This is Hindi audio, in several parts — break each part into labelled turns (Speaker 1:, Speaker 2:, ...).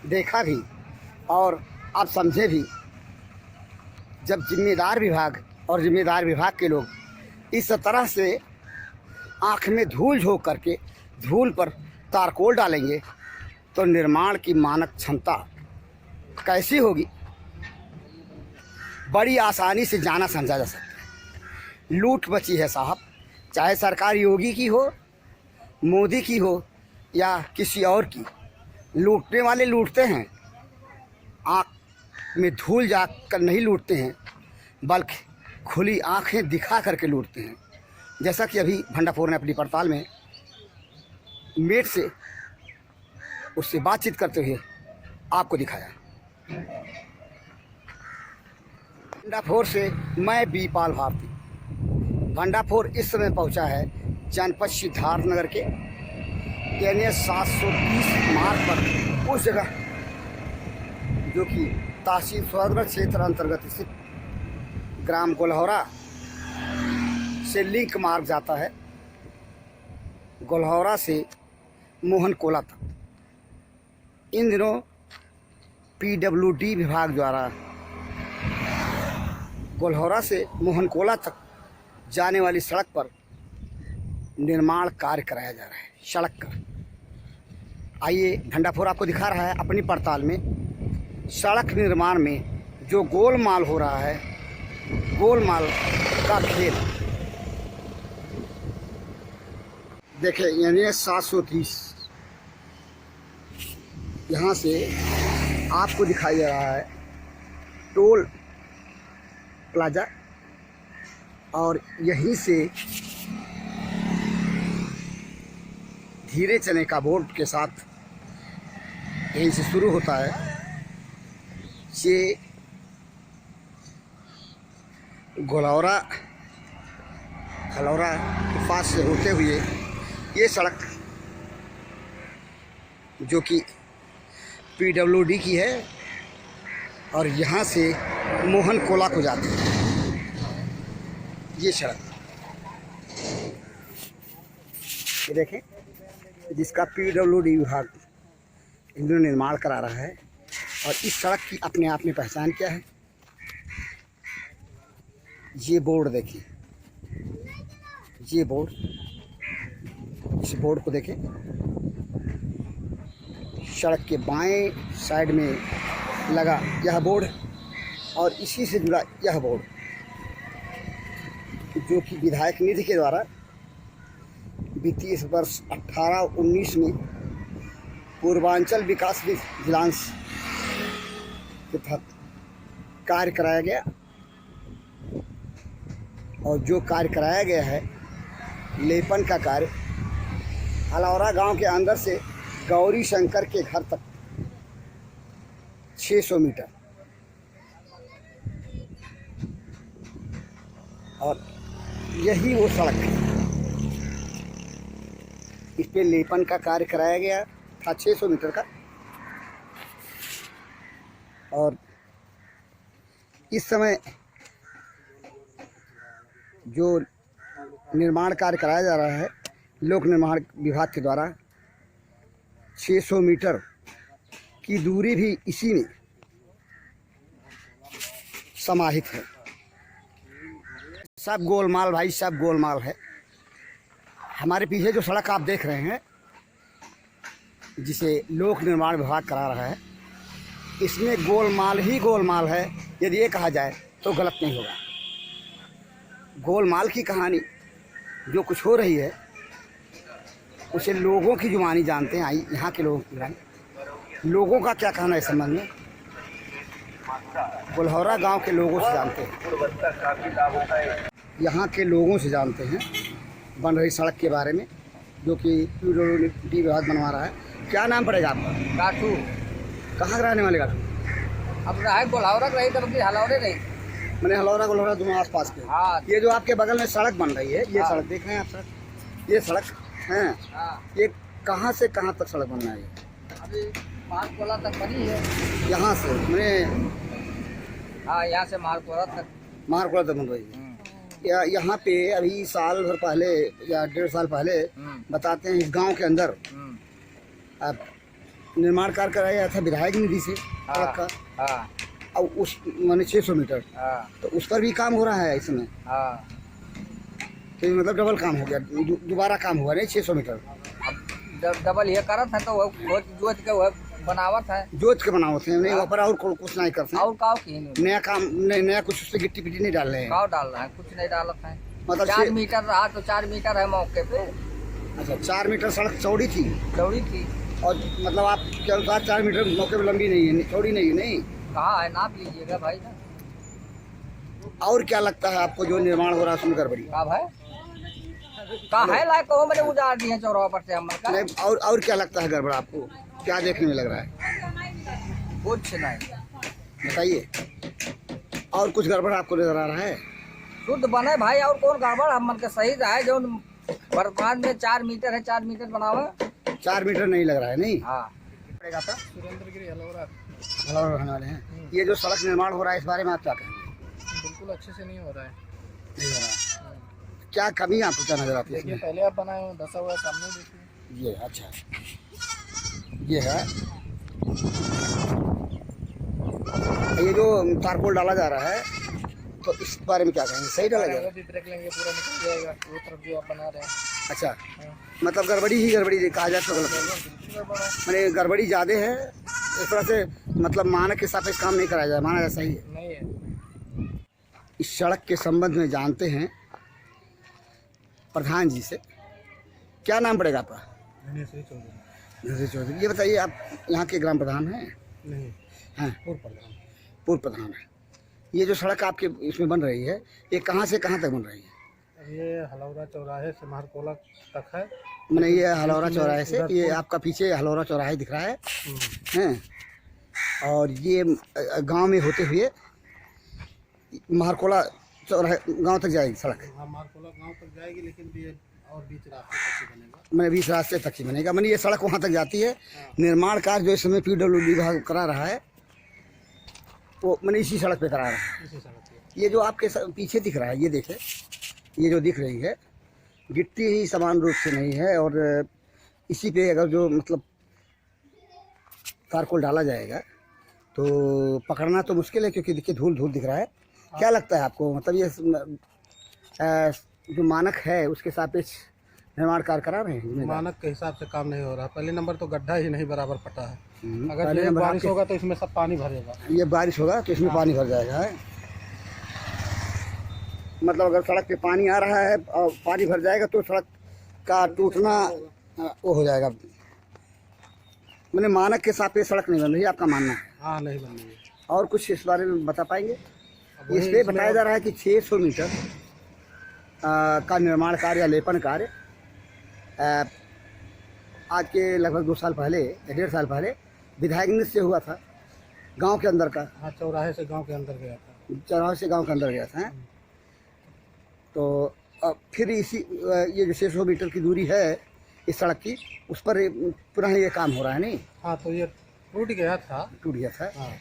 Speaker 1: देखा भी और आप समझे भी। जब जिम्मेदार विभाग और जिम्मेदार विभाग के लोग इस तरह से आँख में धूल झोंक करके धूल पर तारकोल डालेंगे तो निर्माण की मानक क्षमता कैसी होगी, बड़ी आसानी से जाना समझा जा सकता है। लूट मची है साहब, चाहे सरकार योगी की हो, मोदी की हो या किसी और की। लूटने वाले लूटते हैं, आँख में धूल जाकर नहीं लूटते हैं, बल्कि खुली आंखें दिखा करके लूटते हैं। जैसा कि अभी भंडाफोर ने अपनी पड़ताल में मेट से उससे बातचीत करते हुए आपको दिखाया। भंडाफोर से मैं बीपाल भारती। भंडाफोर इस समय पहुंचा है जनपद सिद्धार्थनगर के NH 730 मार्ग पर, उस जगह जो कि तहसील सोहरगढ़ क्षेत्र अंतर्गत स्थित ग्राम गोलहौरा से लिंक मार्ग जाता है, गोलहौरा से मोहन कोला तक। इन दिनों PWD विभाग द्वारा गोलहौरा से मोहन कोला तक जाने वाली सड़क पर निर्माण कार्य कराया जा रहा है। सड़क का आइए भंडाफोर आपको दिखा रहा है अपनी पड़ताल में सड़क निर्माण में जो गोलमाल हो रहा है, गोलमाल का खेल। देखिए NH 730 यहाँ से आपको दिखाई दे रहा है टोल प्लाजा, और यहीं से धीरे चलने का बोर्ड के साथ यहीं से शुरू होता है। ये गोलहौरा खलौरा के पास से होते हुए ये सड़क जो कि PWD की है और यहाँ से मोहन कोला को जाती है ये सड़क। ये देखें जिसका PWD विभाग इन दिनों निर्माण करा रहा है, और इस सड़क की अपने आप में पहचान क्या है। ये बोर्ड देखिए, ये बोर्ड, इस बोर्ड को देखें। सड़क के बाएं साइड में लगा यह बोर्ड और इसी से जुड़ा यह बोर्ड जो कि विधायक निधि के द्वारा वित्तीय वर्ष 18-19 में पूर्वांचल विकास विजिलेंस के तहत कार्य कराया गया। और जो कार्य कराया गया है लेपन का कार्य हलौरा गांव के अंदर से गौरी शंकर के घर तक 600 मीटर, और यही वो सड़क है। इस पे लेपन का कार्य कराया गया था 600 मीटर का, और इस समय जो निर्माण कार्य कराया जा रहा है लोक निर्माण विभाग के द्वारा 600 मीटर की दूरी भी इसी में समाहित है। सब गोलमाल भाई, सब गोलमाल है। हमारे पीछे जो सड़क आप देख रहे हैं जिसे लोक निर्माण विभाग करा रहा है, इसमें गोलमाल ही गोलमाल है। यदि ये कहा जाए तो गलत नहीं होगा। गोलमाल की कहानी जो कुछ हो रही है उसे लोगों की जुबानी जानते हैं। आई यहाँ के लोगों का क्या कहना है इस संबंध में, गोलहौरा गांव के लोगों से जानते हैं, यहाँ के लोगों से जानते हैं बन रही सड़क के बारे में जो कि PWD विभाग बनवा रहा है। क्या नाम पड़ेगा आपका?
Speaker 2: गाठू।
Speaker 1: कहाँ रहने वाले गाठू?
Speaker 2: अब रहा है गोलहौरा रही तब की हलौरे नहीं,
Speaker 1: मैंने हलौरा गोलहौरा दोनों आसपास के।
Speaker 2: हाँ।
Speaker 1: ये जो आपके बगल में सड़क बन रही है, ये
Speaker 2: हाँ।
Speaker 1: सड़क देख रहे हैं आप? सड़क, ये सड़क है।
Speaker 2: हाँ।
Speaker 1: ये कहाँ से कहाँ तक सड़क बन रहा है?
Speaker 2: अभी मारकोला तक बनी है।
Speaker 1: यहाँ से मैंने,
Speaker 2: हाँ, यहाँ से मारकोला तक।
Speaker 1: मारकोला तक बन रही है। यहाँ पे अभी साल भर पहले या 1.5 साल पहले बताते हैं इस गांव के अंदर अब निर्माण कार्य कराया था विधायक निधि से सड़क का,
Speaker 2: हाँ
Speaker 1: और उस माने 600 मीटर,
Speaker 2: हाँ
Speaker 1: तो उस पर भी काम हो रहा है इसमें।
Speaker 2: हाँ।
Speaker 1: तो मतलब डबल काम हो गया, दोबारा काम हुआ नहीं 600 मीटर।
Speaker 2: जब डबल ये करत है तो वो जोत के वो बनावत है,
Speaker 1: जोत के बनाओ थे नहीं, वहाँ पर और कुछ नहीं करते हैं।
Speaker 2: और काव की नहीं
Speaker 1: नया काम नया कुछ उससे गिट्टी पिट्टी नहीं डाल रहे हैं।
Speaker 2: काव डाल रहा है, कुछ नहीं डालत है।
Speaker 1: मतलब
Speaker 2: 4 मीटर रहा तो 4 मीटर है मौके पे।
Speaker 1: अच्छा 4 मीटर सड़क चौड़ी थी,
Speaker 2: दौड़ी थी,
Speaker 1: और मतलब आपके अनुसार 4 मीटर मौके पे लंबी नहीं है, चौड़ी नहीं है नहीं।
Speaker 2: कहाँ है नाप लीजिएगा भाई ना।
Speaker 1: और क्या लगता है आपको जो निर्माण हो रहा है उसमें गड़बड़ी?
Speaker 2: का भाई का है लायक कहो मैंने उजाड़ दिए चौराहा पर से हम का।
Speaker 1: नहीं, और क्या लगता है गड़बड़ आपको, क्या देखने में लग रहा है
Speaker 2: कुछ नहीं,
Speaker 1: बताइए। और कुछ गड़बड़ आपको नजर आ रहा है?
Speaker 2: शुद्ध बने भाई, और कौन गड़बड़ हम मन के सही रहा जो वर्तमान में 4 मीटर है, 4 मीटर बनावा।
Speaker 1: 4 मीटर नहीं लग रहा है नहीं।
Speaker 2: हाँ
Speaker 1: पड़ेगा आपका
Speaker 2: सुरेंद्र गिरी हलौरा
Speaker 1: रहने वाले हैं। ये जो सड़क निर्माण हो रहा है इस बारे में आप क्या कहेंगे?
Speaker 2: बिल्कुल अच्छे से नहीं हो रहा है।
Speaker 1: नहीं हो रहा है, क्या कमी आपको क्या नजर आती है इसमें?
Speaker 2: पहले आप बनाए हो दसा हुआ सामने देखिए।
Speaker 1: ये अच्छा, ये है ये जो तारकोल डाला जा रहा है, तो इस बारे में क्या कहेंगे, सही डाला जा रहा है?
Speaker 2: भी ब्रेक लेंगे पूरा निकल जाएगा, वो तरफ जो आप बना रहे हैं।
Speaker 1: अच्छा, मतलब गड़बड़ी ही गड़बड़ी कहा जाए तो गलत है, मैंने गड़बड़ी ज़्यादा है इस तरह से, मतलब मानक के हिसाब से काम नहीं कराया जाए, माना जाए सही है।
Speaker 2: नहीं है।
Speaker 1: इस सड़क के संबंध में जानते हैं प्रधान जी से। क्या नाम पड़ेगा आपका? धनेश्वरी चौधरी। ये बताइए, आप यहाँ के ग्राम प्रधान हैं?
Speaker 2: नहीं,
Speaker 1: हैं, पूर्व प्रधान है। ये जो सड़क आपके इसमें बन रही है, ये कहाँ से कहाँ तक बन रही है?
Speaker 2: ये हलौरा चौराहे से मारकोला तक है।
Speaker 1: मैंने ये हलौरा चौराहे से, ये आपका पीछे हलौरा चौराहे दिख रहा है, हैं, और ये गांव में होते हुए मारकोला चौराहे गांव तक जाएगी सड़क।
Speaker 2: हाँ, मारकोला गांव तक जाएगी, लेकिन ये और बीच रास्ते तक ही बनेगा।
Speaker 1: मैंने 20 रास्ते तक ही बनेगा, मैंने ये सड़क वहाँ तक जाती है। निर्माण कार्य जो इस समय PWD विभाग करा रहा है, वो मैंने इसी सड़क पे करा रहा है।
Speaker 2: इसी सड़क पे।
Speaker 1: ये जो आपके पीछे दिख रहा है, ये देखें, ये जो दिख रही है गिट्टी ही समान रूप से नहीं है, और इसी पे अगर जो मतलब तारकोल डाला जाएगा तो पकड़ना तो मुश्किल है, क्योंकि देखिए धूल धूल दिख रहा है। क्या लगता है आपको, मतलब ये जो मानक है उसके सापेक्ष निर्माण कार्य करा रहे हैं?
Speaker 2: मानक के हिसाब से काम नहीं हो रहा। पहले नंबर तो गड्ढा ही नहीं बराबर पटा है। अगर
Speaker 1: पहले
Speaker 2: ये
Speaker 1: नंबर
Speaker 2: बारिश होगा तो इसमें सब पानी भरेगा।
Speaker 1: ये बारिश होगा तो इसमें पानी भर जाएगा, है? मतलब अगर सड़क पे पानी आ रहा है और पानी भर जाएगा तो सड़क का टूटना वो हो जाएगा। मैंने मानक के साथ पे सड़क नहीं बन रही, आपका मानना है?
Speaker 2: हाँ, नहीं बन रही है।
Speaker 1: और कुछ इस बारे में बता पाएंगे? इस पे बताया जा रहा है कि 600 मीटर का निर्माण कार्य या लेपन कार्य आज के लगभग 2 साल पहले या 1.5 साल पहले विधायक निधि से हुआ था, गांव के अंदर का।
Speaker 2: हाँ, चौराहे से गांव के अंदर गया था।
Speaker 1: चौराहे से गांव के अंदर गया था, तो फिर इसी ये जो 600 मीटर की दूरी है इस सड़क की, उस पर पुनः ये काम हो रहा है नहीं?
Speaker 2: हाँ, तो ये टूट गया था।
Speaker 1: टूट गया था।
Speaker 2: हाँ,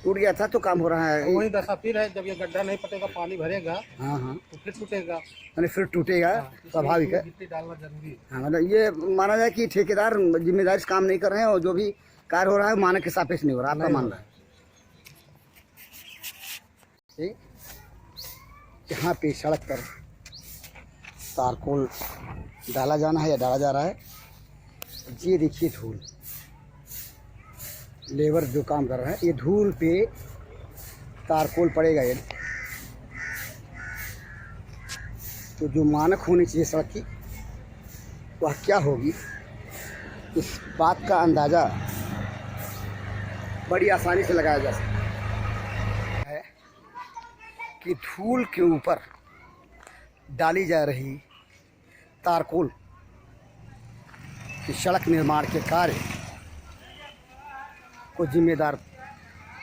Speaker 1: टूट गया था तो काम हो रहा है।
Speaker 2: वही दशा फिर है, जब ये गड्ढा नहीं पटेगा, पानी भरेगा।
Speaker 1: हाँ हाँ,
Speaker 2: तो फिर टूटेगा।
Speaker 1: मैंने फिर टूटेगा, स्वाभाविक है।
Speaker 2: गिट्टी डालना जरूरी है।
Speaker 1: हाँ, मतलब ये माना जाए कि ठेकेदार जिम्मेदारी से काम नहीं कर रहे हैं, और जो भी कार्य हो रहा है मानक के सापेक्ष नहीं हो रहा, आपका मानना है? ठीक, यहाँ पे सड़क पर तारकोल डाला जाना है या डाला जा रहा है। ये देखिए धूल, लेबर जो काम कर रहे हैं, ये धूल पे तारकोल पड़ेगा ये, तो जो मानक होनी चाहिए सड़क की वह क्या होगी, इस बात का अंदाज़ा बड़ी आसानी से लगाया जा सकता है कि धूल के ऊपर डाली जा रही तारकोल की सड़क निर्माण के कार्य को जिम्मेदार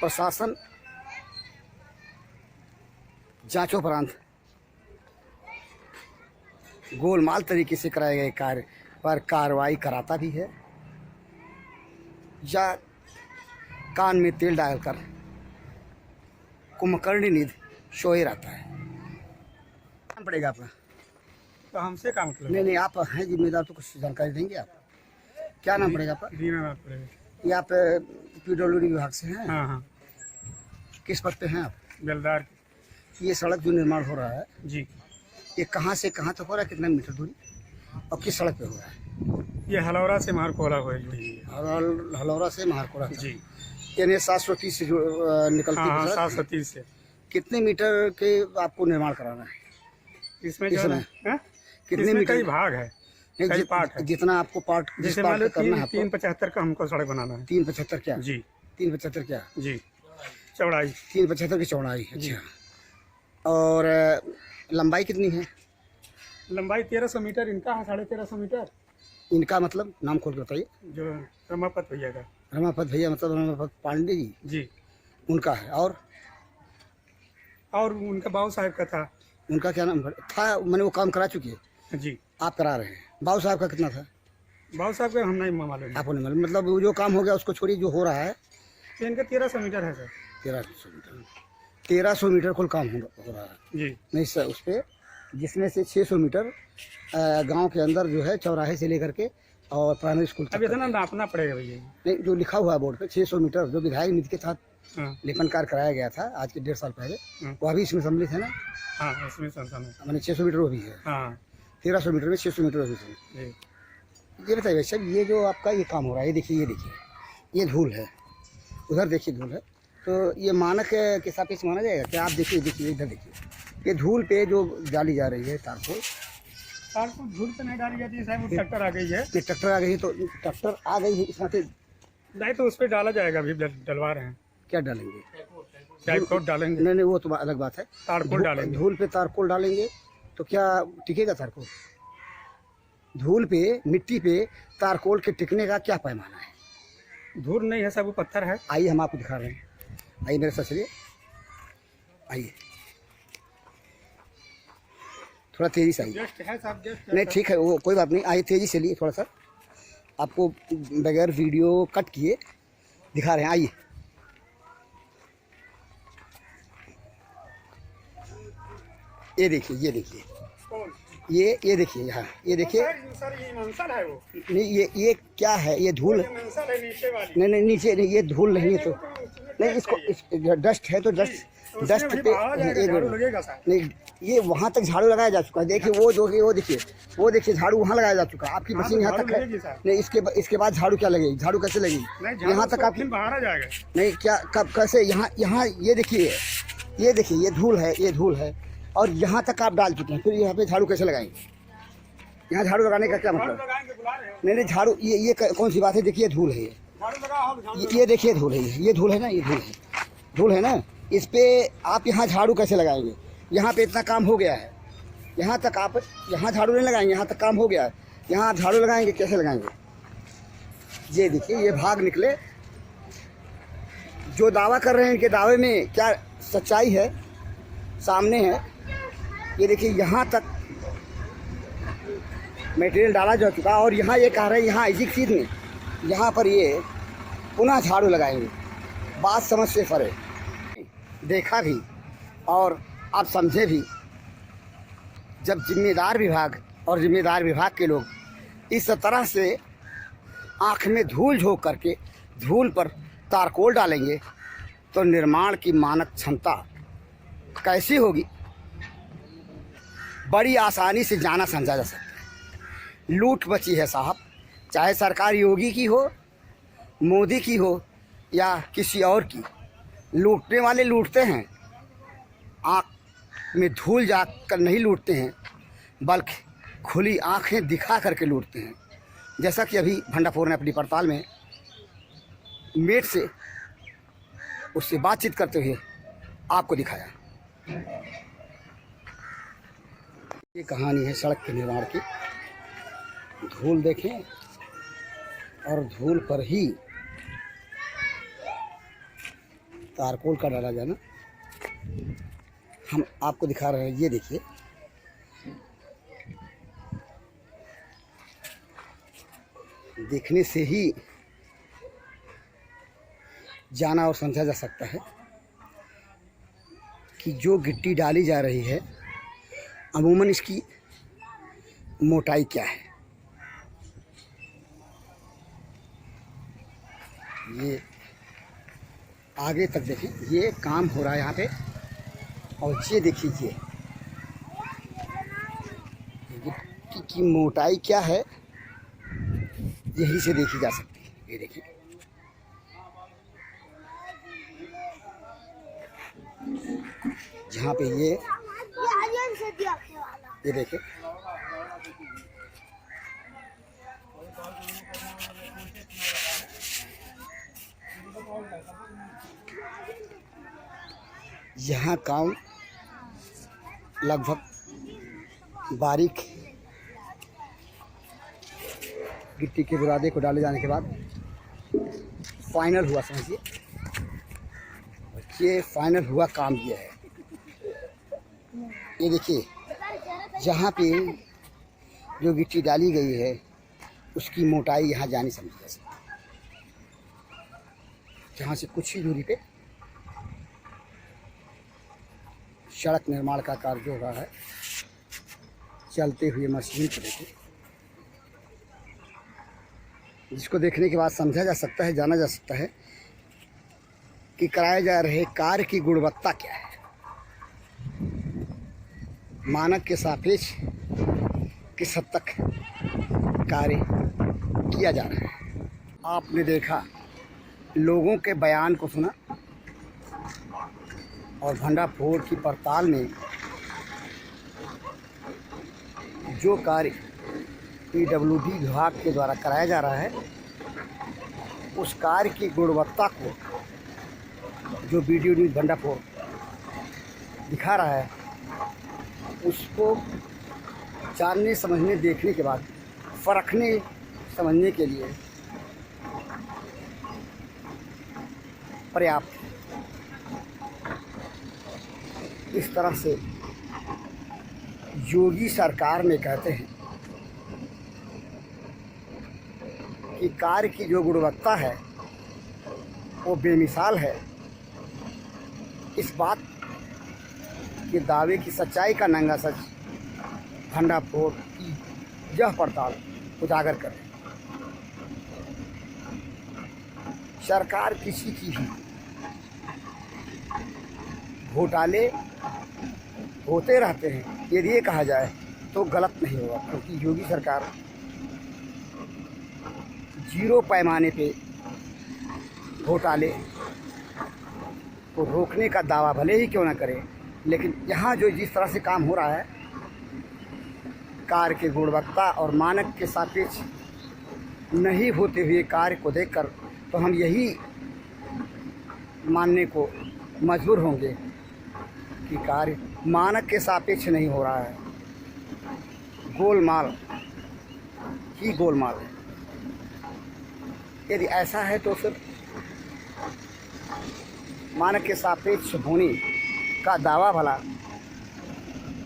Speaker 1: प्रशासन जांचोपरांत गोलमाल तरीके से कराए गए कार्य पर कार्रवाई कराता भी है, या कान में तेल डालकर कुंभकर्णी निधि सोए रहता है। काम पड़ेगा अपना,
Speaker 2: तो हमसे काम मतलब
Speaker 1: नहीं, आप हैं जिम्मेदार, तो कुछ जानकारी देंगे आप? क्या नाम पड़ेगा आपका?
Speaker 2: दीनानाथ पड़ेगा।
Speaker 1: ये आप PWD विभाग से हैं?
Speaker 3: हाँ हाँ,
Speaker 1: किस पद पे हैं आप?
Speaker 3: बेलदार।
Speaker 1: ये सड़क जो निर्माण हो रहा है,
Speaker 3: जी,
Speaker 1: ये कहाँ से कहाँ तक हो रहा है, कितना मीटर दूरी और किस सड़क पे हो रहा है?
Speaker 3: ये हलौरा से मारकोला हुई है।
Speaker 1: हलौरा से महारकोड़ा तक।
Speaker 3: जी,
Speaker 1: यानी 730 से जो निकलती
Speaker 3: हाँ
Speaker 1: है
Speaker 3: हाँ,
Speaker 1: सड़क।
Speaker 3: 730 से।
Speaker 1: कितने मीटर के आपको निर्माण कराना है?
Speaker 3: इसमें जो है
Speaker 1: इसमें?
Speaker 3: ना,
Speaker 1: कितने
Speaker 3: इसमें
Speaker 1: मीटर?
Speaker 3: कई भाग है,
Speaker 1: नहीं,
Speaker 3: कई पार्ट है।
Speaker 1: जितना आपको पार्ट जिस
Speaker 3: जैसे
Speaker 1: पार्ट
Speaker 3: मान लो
Speaker 1: पे करना है आपको
Speaker 3: 375 का हमको सड़क बनाना है।
Speaker 1: 375 क्या?
Speaker 3: जी
Speaker 1: 375 क्या?
Speaker 3: जी, चौड़ाई
Speaker 1: 375 की चौड़ाई है।
Speaker 3: जी।
Speaker 1: अच्छा, और लंबाई कितनी है
Speaker 3: लंबाई 1300 मीटर इनका है, 1350 मीटर।
Speaker 1: इनका? मतलब नाम खोल के बताइए।
Speaker 3: जो रमापत भैया का।
Speaker 1: रमापत भैया मतलब रमापत पांडे जी,
Speaker 3: जी,
Speaker 1: उनका है। और
Speaker 3: उनका बाबू साहब का था।
Speaker 1: उनका क्या नाम था? मैंने वो काम करा चुकी है,
Speaker 3: जी,
Speaker 1: आप करा रहे हैं। बाबू साहब का कितना था?
Speaker 3: बाबू साहब का हम नहीं मालूम है।
Speaker 1: आपको नहीं मालूम? मतलब वो जो काम हो गया उसको छोड़िए, जो हो रहा है
Speaker 3: तो इनका 1300 मीटर है सर।
Speaker 1: 1300 मीटर। 1300 मीटर कुल काम हो रहा है।
Speaker 3: जी,
Speaker 1: नहीं सर, उस पर जिसमें से 600 मीटर गांव के अंदर जो है चौराहे से लेकर के और प्राइमरी स्कूल तक
Speaker 3: अब इतना नापना पड़ेगा भैया।
Speaker 1: नहीं, जो लिखा हुआ है बोर्ड पे 600 मीटर जो विधायक नीति के तहत
Speaker 3: हाँ
Speaker 1: लेखन कार्य कराया गया था आज के 1.5 साल पहले, वो अभी इसमें सम्मिलित है ना?
Speaker 3: हाँ, इसमें संस्थान है।
Speaker 1: मैंने 600 मीटर वो भी है।
Speaker 3: हाँ
Speaker 1: 1300 मीटर में 600 मीटर वो भी है।
Speaker 3: जी,
Speaker 1: ये बताइए भाई साहब, ये जो आपका ये काम हो रहा है, ये देखिए, ये धूल है, उधर देखिए धूल है, तो ये मानक के सापेक्ष माना जाएगा क्या? आप देखिए इधर देखिए, ये धूल पे जो डाली जा रही है तारकोल,
Speaker 3: तार को धूल पे नहीं डाली जाती है साहब, वो ट्रैक्टर आ गई है।
Speaker 1: ये ट्रैक्टर आ गई है, तो ट्रैक्टर आ गई है इस नाते
Speaker 3: नहीं तो उस पर डाला जाएगा, अभी डलवा रहे हैं।
Speaker 1: क्या डालेंगे?
Speaker 3: टाइपकोट डालेंगे,
Speaker 1: नहीं, वो तो अलग बात है।
Speaker 3: तारकोल डालेंगे।
Speaker 1: धूल पे तारकोल डालेंगे तो क्या टिकेगा तारकोल? धूल पे, मिट्टी पे तारकोल के टिकने का क्या पैमाना है?
Speaker 3: धूल नहीं है सब, वो पत्थर है।
Speaker 1: आइए हम आपको दिखा रहे हैं, आइए मेरे साथ चलिए, आइए थोड़ा तेजी से आइए।
Speaker 3: जस्ट है साहब, जस्ट
Speaker 1: नहीं ठीक है, वो कोई बात नहीं, आइए तेजी से लिए थोड़ा सा, आपको बगैर वीडियो कट किए दिखा रहे हैं। आइए, ये देखिए, ये देखिए, ये देखिए, यहाँ ये देखिए।
Speaker 3: सर ये मंसल है वो।
Speaker 1: नहीं, ये क्या है? ये धूल?
Speaker 3: मंसल है नीचे वाली।
Speaker 1: नहीं, नीचे नहीं, ये धूल नहीं है तो नहीं, इसको डस्ट है तो डस्ट पे
Speaker 3: लगेगा सर।
Speaker 1: नहीं, ये वहाँ तक झाड़ू लगाया जा चुका है। देखिए वो देखिए झाड़ू वहाँ लगाया जा चुका है। आपकी मशीन यहाँ तक है। नहीं, इसके बाद झाड़ू क्या लगेगी? झाड़ू कैसे लगेगी? यहाँ तक आपकी
Speaker 3: बाहर आ जाएगा।
Speaker 1: नहीं, क्या कब कैसे? यहाँ ये देखिए, ये धूल है, ये धूल है, और यहाँ तक आप डाल चुके हैं, फिर यहाँ पे झाड़ू कैसे लगाएंगे? यहाँ झाड़ू लगाने का क्या मतलब? नहीं, झाड़ू ये कौन सी बात है? देखिए धूल है, ये देखिए धूल है, ये धूल है ना, ये धूल है ना, इस पे आप यहाँ झाड़ू कैसे लगाएंगे? यहाँ पे इतना काम हो गया है, यहाँ तक आप यहाँ झाड़ू नहीं लगाएंगे, यहाँ तक काम हो गया है, यहाँ आप झाड़ू लगाएंगे, कैसे लगाएंगे? ये देखिए, ये भाग निकले। जो दावा कर रहे हैं, इनके दावे में क्या सच्चाई है सामने है। ये देखिए, यहाँ तक मटेरियल डाला जा चुका, और यहाँ ये कह रहे हैं, यहाँ इसी चीज़ में यहाँ पर ये पुनः झाड़ू लगाएंगे। बात समझ से परे, देखा भी और आप समझे भी। जब जिम्मेदार विभाग और जिम्मेदार विभाग के लोग इस तरह से आँख में धूल झोंक करके धूल पर तारकोल डालेंगे तो निर्माण की मानक क्षमता कैसी होगी? बड़ी आसानी से जाना समझा जा सकता है। लूट मची है साहब, चाहे सरकार योगी की हो, मोदी की हो या किसी और की। लूटने वाले लूटते हैं, आँख में धूल जाकर नहीं लूटते हैं, बल्कि खुली आँखें दिखा करके लूटते हैं। जैसा कि अभी भंडाफोर ने अपनी पड़ताल में मेट से उससे बातचीत करते हुए आपको दिखाया। ये कहानी है सड़क के निर्माण की। धूल देखें और धूल पर ही तारकोल का डाला जाना हम आपको दिखा रहे हैं। ये देखिए, देखने से ही जाना और समझा जा सकता है कि जो गिट्टी डाली जा रही है अमूमन इसकी मोटाई क्या है। ये आगे तक देखिए, ये काम हो रहा है यहाँ पे। और ये देखिए, ये गिट्टी की मोटाई क्या है यही से देखी जा सकती है। ये देखिए, जहाँ पे ये देखिए, यहाँ काम लगभग बारीक गिट्टी के बुरादे को डाले जाने के बाद फाइनल हुआ, समझिए। ये फाइनल हुआ काम ये है। ये देखिए, जहाँ पे जो गिट्टी डाली गई है उसकी मोटाई यहाँ जानी समझी जा सकती है। जहाँ से कुछ ही दूरी पे सड़क निर्माण का कार्य हो रहा है। चलते हुए मशीन को देखिए, जिसको देखने के बाद समझा जा सकता है, जाना जा सकता है कि कराए जा रहे कार्य की गुणवत्ता क्या है। मानक के सापेक्ष किस हद तक कार्य किया जा रहा है। आपने देखा, लोगों के बयान को सुना और भंडाफोड़ की पड़ताल में जो कार्य PWD विभाग के द्वारा कराया जा रहा है, उस कार्य की गुणवत्ता को जो वीडियो न्यूज़ भंडाफोड़ दिखा रहा है, उसको जानने, समझने, देखने के बाद परखने, समझने के लिए पर्याप्त। इस तरह से योगी सरकार में कहते हैं कि कार्य की जो गुणवत्ता है वो बेमिसाल है। इस बात के दावे की सच्चाई का नंगा सच भंडाफोड़ की यह पड़ताल उजागर करे। सरकार किसी की भी घोटाले होते रहते हैं, यदि ये कहा जाए तो गलत नहीं होगा, क्योंकि योगी सरकार जीरो पैमाने पे घोटाले को रोकने का दावा भले ही क्यों ना करे, लेकिन यहाँ जो जिस तरह से काम हो रहा है, कार्य की गुणवत्ता और मानक के सापेक्ष नहीं होते हुए कार्य को देखकर तो हम यही मानने को मजबूर होंगे कि कार्य मानक के सापेक्ष नहीं हो रहा है, गोलमाल ही गोलमाल है। यदि ऐसा है तो फिर मानक के सापेक्ष होने का दावा भला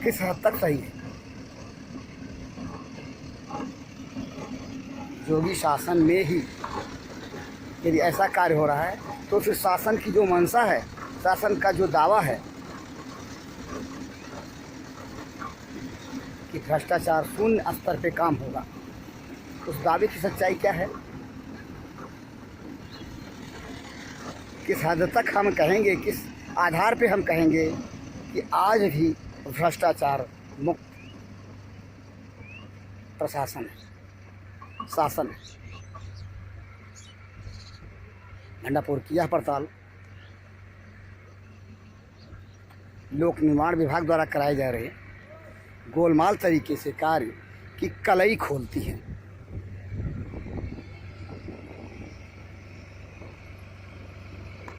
Speaker 1: किस हद तक सही है। योगी शासन में ही यदि ऐसा कार्य हो रहा है तो फिर शासन की जो मंशा है, शासन का जो दावा है कि भ्रष्टाचार शून्य स्तर पे काम होगा, उस दावे की सच्चाई क्या है। किस हद तक हम कहेंगे, किस आधार पे हम कहेंगे कि आज भी भ्रष्टाचार मुक्त प्रशासन है, शासन है। भंडाफोड़ की यह पड़ताल लोक निर्माण विभाग द्वारा कराए जा रहे गोलमाल तरीके से कार्य की कलई खोलती है।